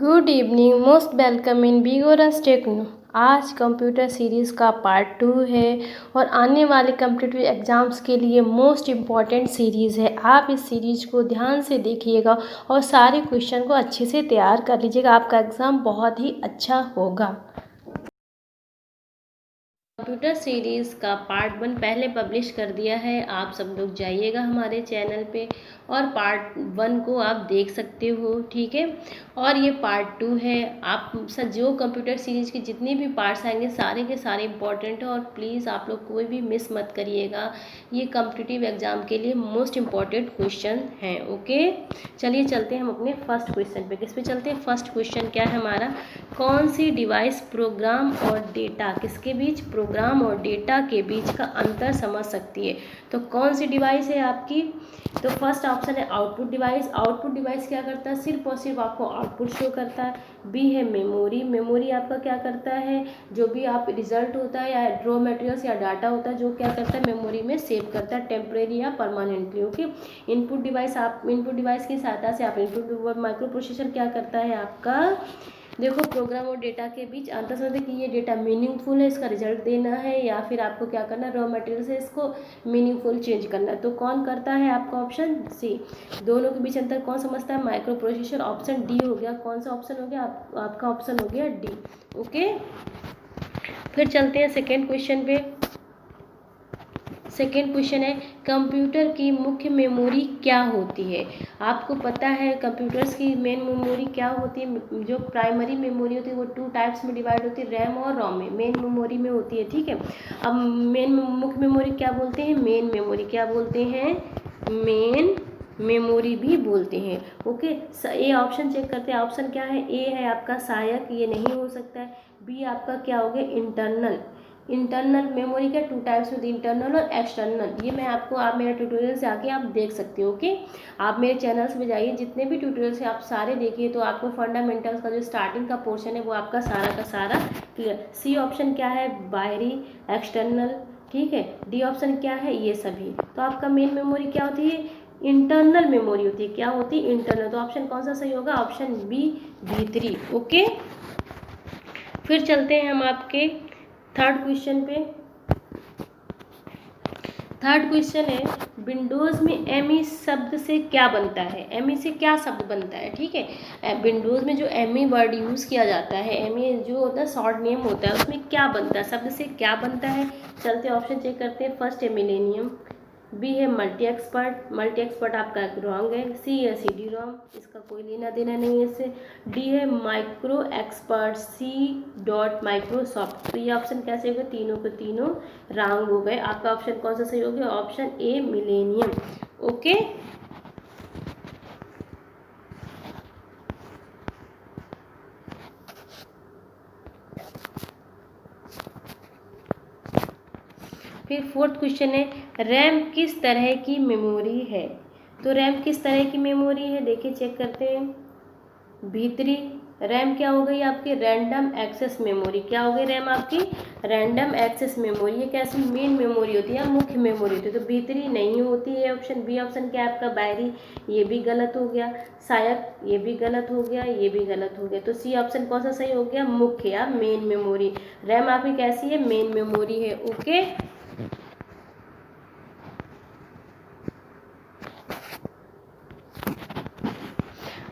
Good evening, most welcome in Vigorous Techno. आज computer series का part 2 है और आने वाले कम्पिटिटिव एग्ज़ाम्स के लिए मोस्ट इम्पॉर्टेंट सीरीज़ है। आप इस सीरीज़ को ध्यान से देखिएगा और सारे क्वेश्चन को अच्छे से तैयार कर लीजिएगा। आपका एग्ज़ाम बहुत ही अच्छा होगा। कंप्यूटर सीरीज़ का पार्ट 1 पहले पब्लिश कर दिया है। आप सब लोग जाइएगा हमारे चैनल पे और पार्ट 1 को आप देख सकते हो, ठीक है। और ये पार्ट 2 है। आप जो कंप्यूटर सीरीज़ के जितने भी पार्ट्स आएंगे सारे के सारे इंपॉर्टेंट है और प्लीज़ आप लोग कोई भी मिस मत करिएगा। ये कम्पिटिटिव एग्ज़ाम के लिए मोस्ट इम्पॉर्टेंट क्वेश्चन हैं। ओके, चलिए चलते हैं हम अपने फर्स्ट क्वेश्चन पे। किस पे चलते हैं? फर्स्ट क्वेश्चन क्या है हमारा? कौन सी डिवाइस प्रोग्राम और डेटा किसके बीच, प्रोग्राम और डेटा के बीच का अंतर समझ सकती है? तो कौन सी डिवाइस है आपकी? तो फर्स्ट ऑप्शन है आउटपुट डिवाइस। आउटपुट डिवाइस क्या करता है? सिर्फ और सिर्फ आपको आउटपुट शो करता है। बी है मेमोरी। मेमोरी आपका क्या करता है? जो भी आप रिजल्ट होता है या ड्रॉ मटेरियल्स या डाटा होता है जो क्या करता है मेमोरी में सेव करता है टेम्परेरी या परमानेंटली। ओके। इनपुट डिवाइस, आप इनपुट डिवाइस की सहायता से आप इनपुट माइक्रो प्रोसेसर क्या करता है आपका? देखो, प्रोग्राम और डेटा के बीच अंतर समझते कि ये डेटा मीनिंगफुल है, इसका रिजल्ट देना है या फिर आपको क्या करना है रॉ मटेरियल से इसको मीनिंगफुल चेंज करना है। तो कौन करता है? आपका ऑप्शन सी। दोनों के बीच अंतर कौन समझता है? Micro processor. ऑप्शन डी हो गया। कौन सा ऑप्शन हो गया? आपका ऑप्शन हो गया डी। ओके, फिर चलते हैं सेकेंड क्वेश्चन पे। सेकेंड क्वेश्चन है कंप्यूटर की मुख्य मेमोरी क्या होती है? आपको पता है कंप्यूटर्स की मेन मेमोरी क्या होती है? जो प्राइमरी मेमोरी होती है वो 2 टाइप्स में डिवाइड होती है, रैम और रोम में। मेन मेमोरी में होती है, ठीक है। अब मेन मुख्य मेमोरी क्या बोलते हैं? मेन मेमोरी क्या बोलते हैं? मेन मेमोरी भी बोलते हैं। ओके, ए ऑप्शन चेक करते हैं। ऑप्शन क्या है? ए है आपका सहायक, ये नहीं हो सकता है। बी आपका क्या हो गया? इंटरनल। इंटरनल मेमोरी का 2 टाइप्स होती है, इंटरनल और एक्सटर्नल। ये मैं आपको, आप मेरे ट्यूटोरियल से आके आप देख सकते हो। ओके, आप मेरे चैनल्स में जाइए, जितने भी ट्यूटोरियल्स हैं आप सारे देखिए तो आपको फंडामेंटल्स का जो स्टार्टिंग का पोर्शन है वो आपका सारा का सारा क्लियर। सी ऑप्शन क्या है? बाहरी, एक्सटर्नल, ठीक है। डी ऑप्शन क्या है? ये सभी। तो आपका मेन मेमोरी क्या होती है? इंटरनल मेमोरी होती है। क्या होती है? इंटरनल। तो ऑप्शन कौन सा सही होगा? Option B, V3। ओके, फिर चलते हैं हम आपके थर्ड क्वेश्चन पे। थर्ड क्वेश्चन है विंडोज़ में एमई शब्द से क्या बनता है? एमई से क्या शब्द बनता है? ठीक है, विंडोज़ में जो एमई वर्ड यूज़ किया जाता है, एमई जो होता है शॉर्ट नेम होता है, उसमें क्या बनता है? शब्द से क्या बनता है? चलते ऑप्शन चेक करते हैं। फर्स्ट है मिलेनियम। बी है मल्टी एक्सपर्ट। मल्टी एक्सपर्ट आपका रॉन्ग है। सी है CD रोम, इसका कोई लेना देना नहीं है इससे। डी है माइक्रो एक्सपर्ट, C.Microsoft। तो ये ऑप्शन कैसे हो गए? तीनों के तीनों रॉन्ग हो गए। आपका ऑप्शन कौन सा सही हो गया? Option A, millennium. ओके, फिर फोर्थ क्वेश्चन है रैम किस तरह की मेमोरी है? तो रैम किस तरह की मेमोरी है? देखिए चेक करते हैं। भीतरी रैम क्या हो गई आपकी? Random access memory. क्या हो गई रैम आपकी? Random access memory. ये कैसी मेन मेमोरी होती है, मुख्य मेमोरी होती है। तो भीतरी नहीं होती है। ऑप्शन बी ऑप्शन क्या है आपका? बाहरी। ये भी गलत हो गया। सहायक, ये भी गलत हो गया, ये भी गलत हो गया। तो सी ऑप्शन कौन सा सही हो गया? मुख्य या मेन मेमोरी। रैम आपकी कैसी है? मेन मेमोरी है। ओके,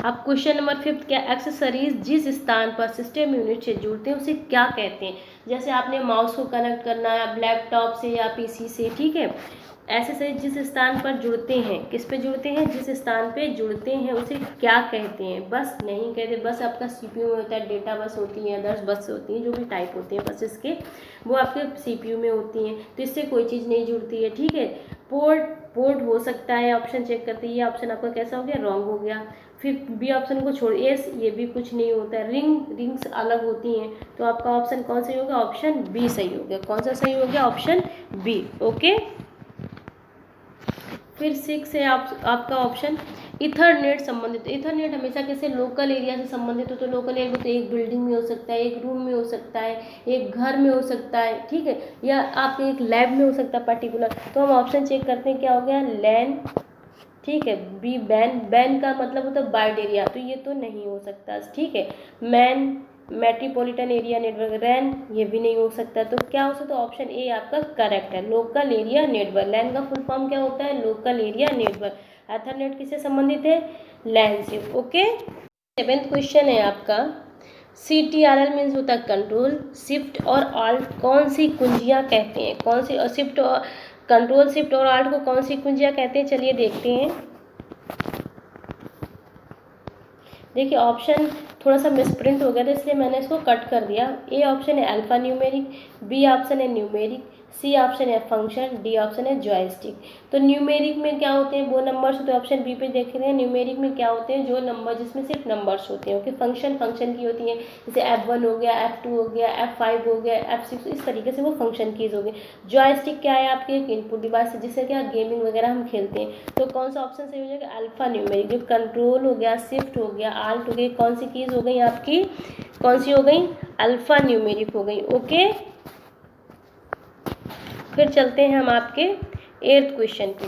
अब क्वेश्चन नंबर 5 क्या? एक्सेसरीज जिस स्थान पर सिस्टम यूनिट से जुड़ते हैं उसे क्या कहते हैं? जैसे आपने माउस को कनेक्ट करना है अब लैपटॉप से या PC से, ठीक है। एक्सेसरीज जिस स्थान पर जुड़ते हैं, किस पे जुड़ते हैं? जिस स्थान पे जुड़ते हैं उसे क्या कहते हैं? बस नहीं कहते। बस आपका CPU में होता है, डेटा बस होती है, अदर्स बस होती हैं, जो भी टाइप होते हैं बस इसके, वो आपके CPU में होती हैं। तो इससे कोई चीज़ नहीं जुड़ती है, ठीक है। पोर्ट, पोर्ट हो सकता है। ऑप्शन चेक करते हैं। ये ऑप्शन आपका कैसा हो गया? रॉन्ग हो गया। फिर बी ऑप्शन को छोड़, ये भी कुछ नहीं होता है। रिंग्स अलग होती हैं। तो आपका ऑप्शन कौन सही होगा? ऑप्शन बी सही हो गया। कौन सा सही हो गया? Option B. ओके, फिर 6 है आपका ऑप्शन इथरनेट संबंधित। इथरनेट हमेशा कैसे? लोकल एरिया से संबंधित हो। तो लोकल एरिया में तो एक बिल्डिंग में हो सकता है, एक रूम में हो सकता है, एक घर में हो सकता है, ठीक है, या आपके एक लैब में हो सकता है पर्टिकुलर। तो हम ऑप्शन चेक करते हैं क्या हो गया? लैन, ठीक है। बी बैन, बैन का मतलब होता है वाइड एरिया, तो ये तो नहीं हो सकता, ठीक है। MAN, metropolitan area network. रैन, ये भी नहीं हो सकता, तो क्या हो सकता है, ऑप्शन ए आपका करेक्ट है, लोकल एरिया नेटवर्क। लैन का फुल फॉर्म क्या होता है, लोकल एरिया नेटवर्क। एथरनेट किससे संबंधित है, लैन से, ओके। 7th क्वेश्चन है आपका, CTRL मीन्स होता है कंट्रोल, शिफ्ट और आल्ट कौन सी कुंजियाँ कहते हैं, कौन सी, शिफ्ट और कंट्रोल, शिफ्ट और आल्ट को कौन सी कुंजियाँ कहते हैं, चलिए देखते हैं। देखिए ऑप्शन थोड़ा सा मिसप्रिंट हो गया था, इसलिए मैंने इसको कट कर दिया। ए ऑप्शन है अल्फा न्यूमेरिक, बी ऑप्शन है न्यूमेरिक, सी ऑप्शन है फंक्शन, डी ऑप्शन है जॉयस्टिक। तो न्यूमेरिक में क्या होते हैं, वो नंबर्स होते हैं, ऑप्शन बी पे देख रहे हैं। न्यूमेरिक में क्या होते हैं, जो नंबर जिसमें सिर्फ नंबर्स होते हैं, ओके। फंक्शन, फंक्शन की होती है, जैसे F1 हो गया, F2 हो गया, F5 हो गया, F6, इस तरीके से वो फंक्शन कीज हो गए। जॉयस्टिक क्या है, आपके एक इनपुट डिवाइस है, जिससे क्या गेमिंग वगैरह हम खेलते हैं। तो कौन सा ऑप्शन सही हो जाएगा, अल्फा न्यूमेरिक। जो कंट्रोल हो गया, शिफ्ट हो गया, आल्ट हो गई, कौन सी कीज हो गई आपकी, कौन सी हो गई, अल्फा न्यूमेरिक हो गई, ओके। फिर चलते हैं हम आपके 8th क्वेश्चन पे।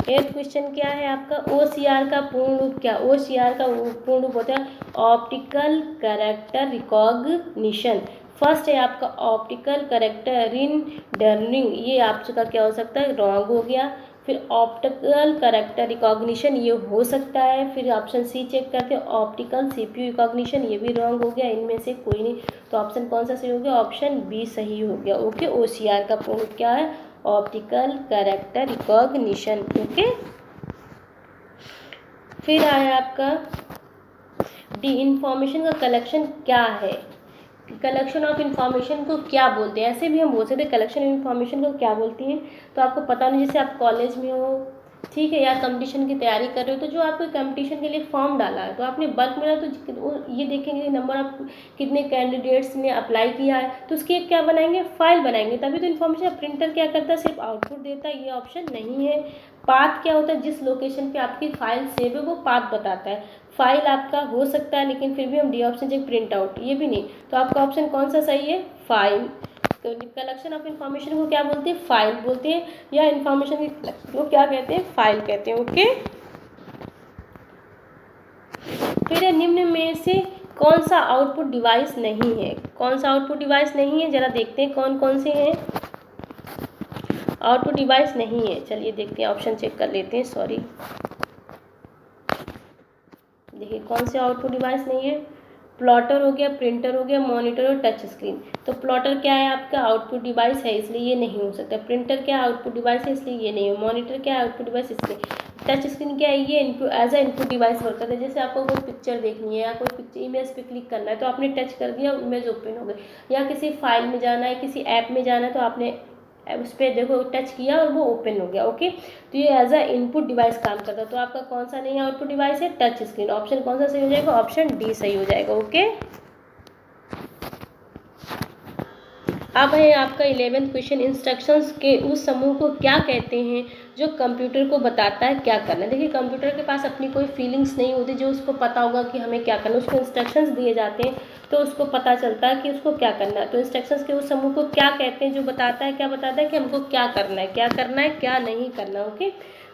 8th क्वेश्चन क्या है आपका, OCR का पूर्ण रूप क्या, OCR का पूर्ण रूप होता है ऑप्टिकल कैरेक्टर रिकॉग्निशन। फर्स्ट है आपका ऑप्टिकल कैरेक्टर रिंडरिंग, ये आपका क्या हो सकता है, रॉन्ग हो गया। फिर ऑप्टिकल कैरेक्टर रिकॉग्निशन, ये हो सकता है। फिर ऑप्शन सी चेक करते हैं, ऑप्टिकल CPU रिकॉग्निशन, ये भी रॉन्ग हो गया, इनमें से कोई नहीं। तो ऑप्शन कौन सा सही हो गया, ऑप्शन बी सही हो गया, ओके। OCR का पूर्ण रूप क्या है, ऑप्टिकल कैरेक्टर रिकॉग्निशन, ओके। फिर आया आपका डी, इंफॉर्मेशन का कलेक्शन क्या है, कलेक्शन ऑफ इन्फॉर्मेशन को क्या बोलते हैं, ऐसे भी हम बोल सकते हैं कलेक्शन ऑफ इन्फॉर्मेशन को क्या बोलती हैं। तो आपको पता नहीं, जैसे आप कॉलेज में हो, ठीक है, या कंपटीशन की तैयारी कर रहे हो, तो जो आपको कंपटीशन के लिए फॉर्म डाला है, तो आपने बल्क में, तो ये देखेंगे नंबर ऑफ कितने कैंडिडेट्स ने अप्लाई किया है, तो उसकी एक क्या बनाएंगे, फाइल बनाएंगे, तभी तो इन्फॉर्मेशन। प्रिंटर क्या करता है, सिर्फ आउटपुट देता है, ये ऑप्शन नहीं है। पाथ क्या होता है, जिस लोकेशन पे आपकी फाइल सेव है वो पाथ बताता है। फाइल आपका हो सकता है, लेकिन फिर भी हम D option check, print out, ये भी नहीं। तो आपका ऑप्शन कौन सा सही है, फाइल। तो कलेक्शन ऑफ इन्फॉर्मेशन को क्या बोलते हैं, फाइल बोलते हैं, या इन्फॉर्मेशन की कलेक्शन को क्या कहते हैं, फाइल कहते हैं, ओके। फिर निम्न में से कौन सा आउटपुट डिवाइस नहीं है, कौन सा आउटपुट डिवाइस नहीं है, जरा देखते हैं कौन कौन से हैं आउटपुट डिवाइस नहीं है। चलिए देखते हैं, ऑप्शन चेक कर लेते हैं, सॉरी। देखिए कौन से आउटपुट डिवाइस नहीं है, प्लॉटर हो गया, प्रिंटर हो गया, मॉनिटर और टच स्क्रीन। तो प्लॉटर क्या है, आपका आउटपुट डिवाइस है, इसलिए ये नहीं हो सकता। प्रिंटर क्या आउटपुट डिवाइस है, इसलिए ये नहीं हो। मॉनिटर क्या है, आउटपुट डिवाइस, इसलिए। टच स्क्रीन क्या है, ये input as a input device work करता है। जैसे आपको कोई पिक्चर देखनी है, या कोई पिक्चर इमेज पे क्लिक करना है, तो आपने टच कर दिया, इमेज ओपन हो गई। या किसी फाइल में जाना है, किसी ऐप में जाना है, तो आपने उस पर देखो टच किया और वो ओपन हो गया, ओके। तो ये एज अ इनपुट डिवाइस काम करता है। तो आपका कौन सा नहीं है आउटपुट डिवाइस है, टच स्क्रीन। ऑप्शन कौन सा सही हो जाएगा, ऑप्शन डी सही हो जाएगा, ओके। अब है आपका 11th क्वेश्चन, इंस्ट्रक्शंस के उस समूह को क्या कहते हैं जो कंप्यूटर को बताता है क्या करना है। देखिए कंप्यूटर के पास अपनी कोई फीलिंग्स नहीं होती, जो उसको पता होगा कि हमें क्या करना है, उसको इंस्ट्रक्शंस दिए जाते हैं, तो उसको पता चलता है कि उसको क्या करना है। तो इंस्ट्रक्शंस के उस समूह को क्या कहते हैं जो बताता है, क्या बताता है कि हमको क्या करना है, क्या करना है, क्या नहीं करना, ओके।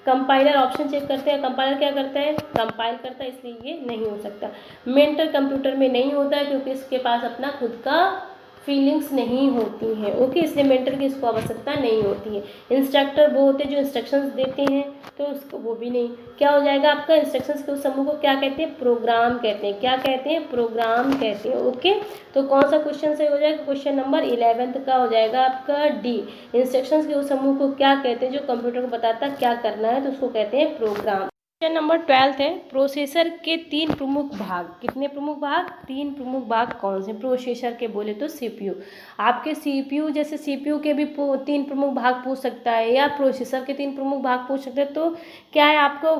कंपाइलर, ऑप्शन चेक करते हैं, कंपाइलर क्या करता है, कंपाइल करता है, इसलिए ये नहीं हो सकता। मेंटर कंप्यूटर में नहीं होता है, क्योंकि इसके पास अपना खुद का फीलिंग्स नहीं होती हैं, ओके, इसलिए मेंटर की इसको आवश्यकता नहीं होती है। इंस्ट्रक्टर वो होते हैं जो इंस्ट्रक्शंस देते हैं, तो उसको वो भी नहीं। क्या हो जाएगा आपका, इंस्ट्रक्शंस के उस समूह को क्या कहते हैं, प्रोग्राम कहते हैं। क्या कहते हैं, प्रोग्राम कहते हैं, ओके। तो कौन सा क्वेश्चन सही हो जाएगा, क्वेश्चन नंबर 11 का हो जाएगा आपका डी। इंस्ट्रक्शंस के उस समूह को क्या कहते हैं जो कंप्यूटर को बताता है क्या करना है, तो उसको कहते हैं प्रोग्राम। क्वेश्चन नंबर 12 है, प्रोसेसर के 3 प्रमुख भाग। कितने प्रमुख भाग, 3 प्रमुख भाग कौन से प्रोसेसर के, बोले तो CPU। आपके CPU, जैसे CPU के भी 3 प्रमुख भाग पूछ सकता है, या प्रोसेसर के 3 प्रमुख भाग पूछ सकते हैं। तो क्या है, आपको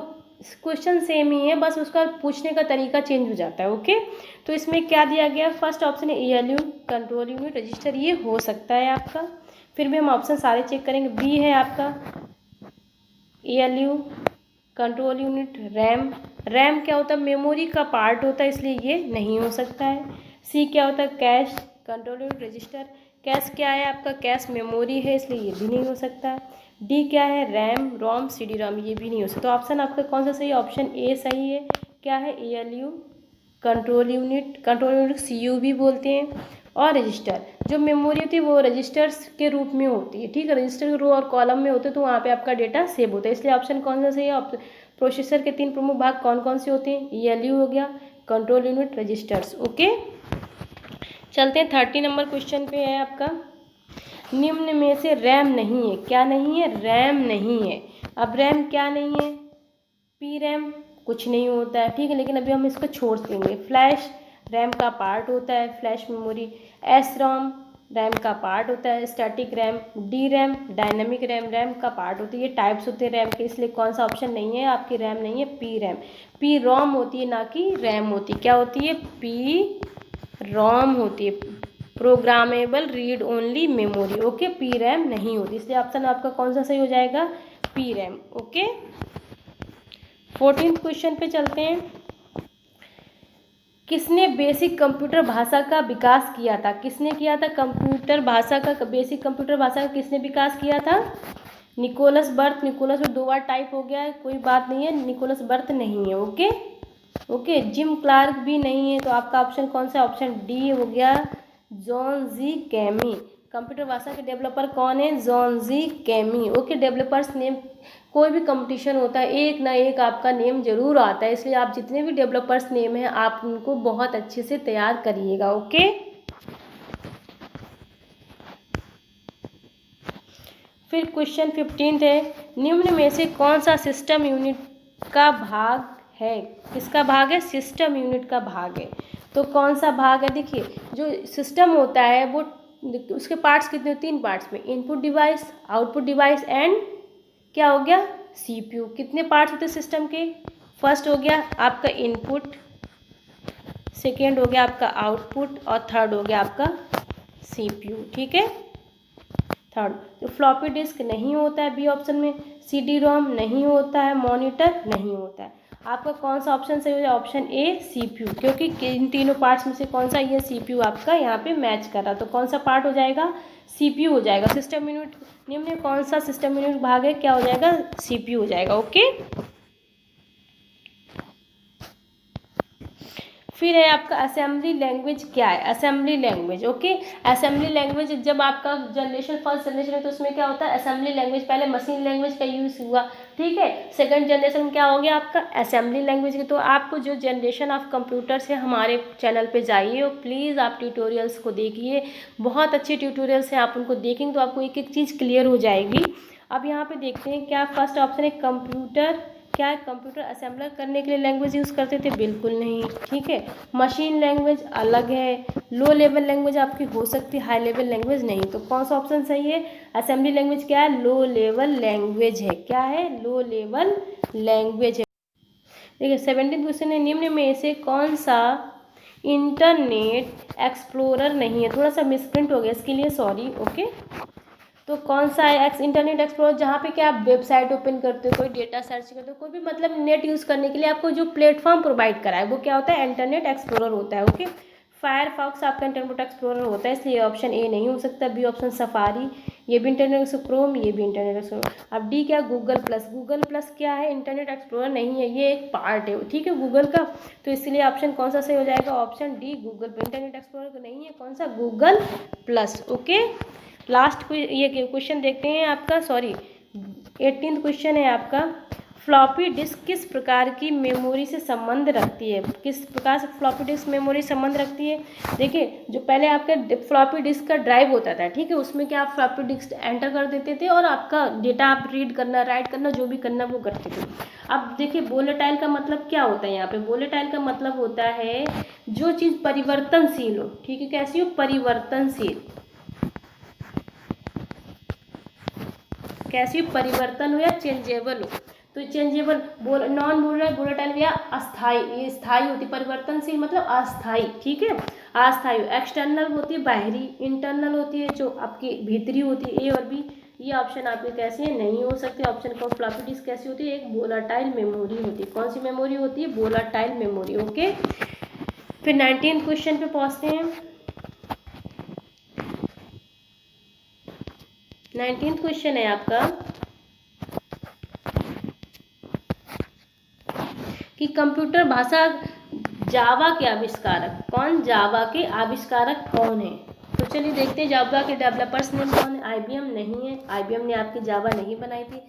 क्वेश्चन सेम ही है, बस उसका पूछने का तरीका चेंज हो जाता है, ओके। तो इसमें क्या दिया गया, फर्स्ट ऑप्शन है ALU, कंट्रोल यूनिट, रजिस्टर, ये हो सकता है आपका। फिर भी हम ऑप्शन सारे चेक करेंगे। बी है आपका ALU, control unit, RAM. RAM क्या होता है, मेमोरी का पार्ट होता है, इसलिए ये नहीं हो सकता है। सी क्या होता है, cash, control unit, register. Cash क्या है आपका, कैश मेमोरी है, इसलिए ये भी नहीं हो सकता। डी क्या है, रैम रोम सी डी रोम, ये भी नहीं हो सकता। तो ऑप्शन आपका कौन सा सही है, ऑप्शन ए सही है। क्या है, A L U control unit C U भी बोलते हैं। और रजिस्टर, जो मेमोरी होती है वो रजिस्टर्स के रूप में होती है, ठीक है, रजिस्टर रो और कॉलम में होते हैं, तो वहाँ पे आपका डेटा सेव होता है। इसलिए ऑप्शन कौन सा सही है, प्रोसेसर के 3 प्रमुख भाग कौन कौन से होते हैं, ई एल यू हो गया, कंट्रोल यूनिट, रजिस्टर्स। ओके, चलते हैं 30 नंबर क्वेश्चन पे है आपका, निम्न में से रैम नहीं है, क्या नहीं है, रैम नहीं है। अब रैम क्या नहीं है, पी रैम कुछ नहीं होता है, ठीक है, लेकिन अभी हम इसको छोड़ देंगे। फ्लैश रैम का पार्ट होता है, flash memory. S ROM RAM का पार्ट होता है, static RAM. D RAM dynamic RAM RAM का पार्ट होती है। ये टाइप्स होते हैं रैम के, इसलिए कौन सा ऑप्शन नहीं है आपकी, रैम नहीं है, पी रैम। पी रोम होती है, ना कि रैम होती, क्या होती है, पी रोम होती है, programmable read only memory. Okay, P RAM नहीं होती, इसलिए ऑप्शन आपका कौन सा सही हो जाएगा, P RAM. Okay, 14th question पे चलते हैं। किसने बेसिक कंप्यूटर भाषा का विकास किया था, किसने किया था कंप्यूटर भाषा का, बेसिक कंप्यूटर भाषा का किसने विकास किया था, निकोलस बर्थ। निकोलस में 2 बार टाइप हो गया है, कोई बात नहीं है, निकोलस बर्थ नहीं है। ओके ओके, जिम क्लार्क भी नहीं है, तो आपका ऑप्शन कौन सा, ऑप्शन डी हो गया, जॉन जी कैमी। कंप्यूटर भाषा के डेवलपर कौन है, जॉन जी कैमी। ओके, डेवलपर्स नेम, कोई भी कंपटीशन होता है एक ना एक आपका नेम जरूर आता है, इसलिए आप जितने भी डेवलपर्स नेम हैं आप उनको बहुत अच्छे से तैयार करिएगा। ओके, फिर क्वेश्चन 15 है, निम्न में से कौन सा सिस्टम यूनिट का भाग है, किसका भाग है, सिस्टम यूनिट का भाग है। तो कौन सा भाग है, देखिए जो सिस्टम होता है वो उसके पार्ट्स कितने, 3 पार्ट्स में, input device, output device and क्या हो गया, सीपीयू। कितने पार्ट्स होते हैं सिस्टम के, फर्स्ट हो गया आपका इनपुट, सेकेंड हो गया आपका आउटपुट और थर्ड हो गया आपका सीपीयू, ठीक है। थर्ड, तो फ्लॉपी डिस्क नहीं होता है बी ऑप्शन में, सीडी रोम नहीं होता है, मॉनिटर नहीं होता है। आपका कौन सा ऑप्शन सही हो जाए, ऑप्शन ए सीपीयू, क्योंकि इन तीनों पार्ट्स में से कौन सा, ये सीपीयू आपका यहाँ पे मैच कर रहा है, तो कौन सा पार्ट हो जाएगा, सीपीयू हो जाएगा। सिस्टम यूनिट निम्न में कौन सा सिस्टम यूनिट भाग है, क्या हो जाएगा, सीपीयू हो जाएगा। ओके, फिर है आपका असेंबली लैंग्वेज, क्या है assembly language. Okay, assembly language जब आपका जनरेशन फर्स्ट जनरेशन है तो उसमें क्या होता है, असेंबली लैंग्वेज, पहले मशीन लैंग्वेज का यूज़ हुआ, ठीक है। सेकंड जनरेशन में क्या हो गया आपका असेंबली लैंग्वेज की। तो आपको जो जनरेशन ऑफ कंप्यूटर्स है हमारे चैनल पे जाइए और प्लीज़ आप ट्यूटोरियल्स को देखिए, बहुत अच्छे ट्यूटोरियल्स हैं, आप उनको देखेंगे तो आपको एक एक चीज़ क्लियर हो जाएगी। अब यहाँ पे देखते हैं क्या फर्स्ट ऑप्शन है, कंप्यूटर, क्या है, कंप्यूटर असेंबलर करने के लिए लैंग्वेज यूज़ करते थे, बिल्कुल नहीं, ठीक है। मशीन लैंग्वेज अलग है, लो लेवल लैंग्वेज आपकी हो सकती है, हाई लेवल लैंग्वेज नहीं। तो कौन सा ऑप्शन सही है, असेंबली लैंग्वेज क्या है, लो लेवल लैंग्वेज है, क्या है, लो लेवल लैंग्वेज है। देखिए 17 क्वेश्चन है, निम्न में से कौन सा इंटरनेट एक्सप्लोरर नहीं है, थोड़ा सा मिसप्रिंट हो गया इसके लिए सॉरी। ओके, तो कौन सा है इंटरनेट एक्सप्लोरर, जहाँ पे क्या आप वेबसाइट ओपन करते हो, कोई डेटा सर्च करते हो, कोई भी मतलब नेट यूज़ करने के लिए आपको जो प्लेटफॉर्म प्रोवाइड करा है वो क्या होता है, इंटरनेट एक्सप्लोरर होता है। ओके, फायरफॉक्स आपका इंटरनेट एक्सप्लोरर होता है, इसलिए ऑप्शन ए नहीं हो सकता, बी ऑप्शन सफारी, ये भी इंटरनेट क्रोम, ये भी इंटरनेट एक्सप्लोरर। अब डी क्या, गूगल प्लस। गूगल प्लस क्या है, इंटरनेट एक्सप्लोरर नहीं है, ये एक पार्ट है, ठीक है, गूगल का। तो इसलिए ऑप्शन कौन सा सही हो जाएगा, option D Google, internet explorer नहीं है, कौन सा, गूगल प्लस। ओके, लास्ट ये क्वेश्चन देखते हैं आपका, सॉरी 18th क्वेश्चन है आपका, फ्लॉपी डिस्क किस प्रकार की मेमोरी से संबंध रखती है, किस प्रकार से फ्लॉपी डिस्क मेमोरी संबंध रखती है। देखिए जो पहले आपका फ्लॉपी डिस्क का ड्राइव होता था, ठीक है, उसमें क्या आप फ्लॉपी डिस्क एंटर कर देते थे और आपका डेटा आप रीड करना, राइट करना, जो भी करना वो करते थे। अब देखिए वोलेटाइल का मतलब क्या होता है, यहाँ पे वोलेटाइल का मतलब होता है जो चीज़ परिवर्तनशील हो, ठीक है, कैसी हो, परिवर्तनशील, कैसी परिवर्तन हो या चेंजेबल हो। तो चेंजेबल नॉन वोलेटाइल या अस्थाई, ये स्थायी होती, परिवर्तनशील मतलब अस्थाई, ठीक है, अस्थाई। एक्सटर्नल होती है बाहरी, इंटरनल होती है जो आपकी भीतरी होती है, ए और बी। ये ऑप्शन आपके कैसे है, नहीं हो सकते। ऑप्शन को फ्लॉपी डिस्क कैसी होती है, एक वोलेटाइल मेमोरी होती है, कौन सी मेमोरी होती है, वोलेटाइल मेमोरी। ओके, फिर 19th क्वेश्चन पे पहुँचते हैं। 19th क्वेश्चन है आपका, कंप्यूटर भाषा जावा के आविष्कारक कौन, जावा के आविष्कारक कौन है? तो चलिए देखते हैं जावा के डेवलपर्स नेम कौन है। आईबीएम नहीं है, आईबीएम ने आपकी जावा नहीं बनाई थी।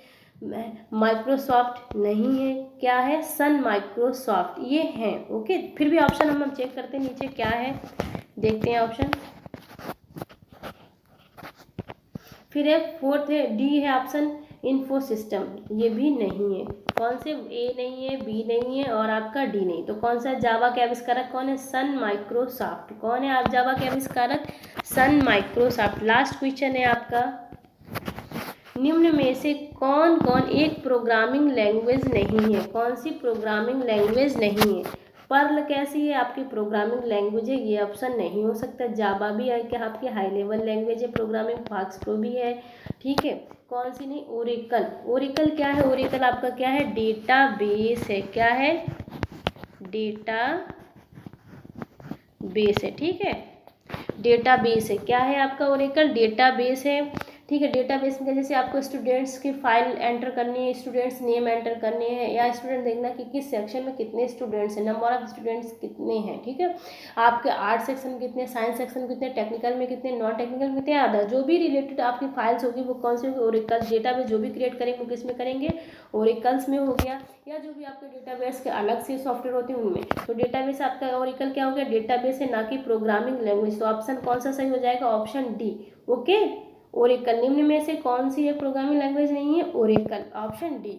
माइक्रोसॉफ्ट नहीं है, क्या है, सन माइक्रोसॉफ्ट, ये हैं। ओके, फिर भी ऑप्शन हम चेक करते हैं नीचे क्या है, देखते हैं ऑप्शन। फिर है फोर्थ है डी है ऑप्शन, इन्फो सिस्टम, ये भी नहीं है। कौन से, ए नहीं है, बी नहीं है और आपका डी नहीं। तो कौन सा, जावा के आविष्कारक कौन है, सन माइक्रोसॉफ्ट। कौन है आप जावा के आविष्कारक, सन माइक्रोसॉफ्ट। लास्ट क्वेश्चन है आपका, निम्न में से कौन कौन एक प्रोग्रामिंग लैंग्वेज नहीं है? कौन सी प्रोग्रामिंग लैंग्वेज नहीं है? पर्ल कैसी है आपकी प्रोग्रामिंग लैंग्वेज है, ये ऑप्शन नहीं हो सकता। जावा भी है क्या आपकी हाई लेवल लैंग्वेज है प्रोग्रामिंग, फास्ट्रो भी है, ठीक है। कौन सी नहीं, ओरेकल। ओरेकल क्या है, ओरेकल आपका क्या है, डेटाबेस है। क्या है, डेटा बेस है, ठीक है, डेटाबेस है। क्या है आपका ओरेकल, डेटाबेस है, ठीक है। डेटाबेस में जैसे आपको स्टूडेंट्स की फाइल एंटर करनी है, स्टूडेंट्स नेम एंटर करने हैं, या स्टूडेंट देखना कि किस सेक्शन में कितने स्टूडेंट्स हैं, नंबर ऑफ स्टूडेंट्स कितने हैं, ठीक है। आपके आर्ट सेक्शन में कितने, साइंस सेक्शन में कितने, टेक्निकल में कितने, नॉन टेक्निकल में कितने, अदर जो भी रिलेटेड आपकी फाइल्स होगी वो कौन सी होगी, ओरेकल। डेटाबेस जो भी क्रिएट करेंगे वो किस में करेंगे, ओरेकल्स में हो गया, या जो भी आपके डेटाबेस के अलग से सॉफ्टवेयर होते हैं उनमें। तो डेटाबेस आपका ओरेकल क्या हो गया, डेटाबेस है, ना कि प्रोग्रामिंग लैंग्वेज। तो ऑप्शन कौन सा सही हो जाएगा, ऑप्शन डी। Okay, Oracle. निम्न में से कौन सी है प्रोग्रामिंग लैंग्वेज नहीं है, ओरेकल, ऑप्शन डी।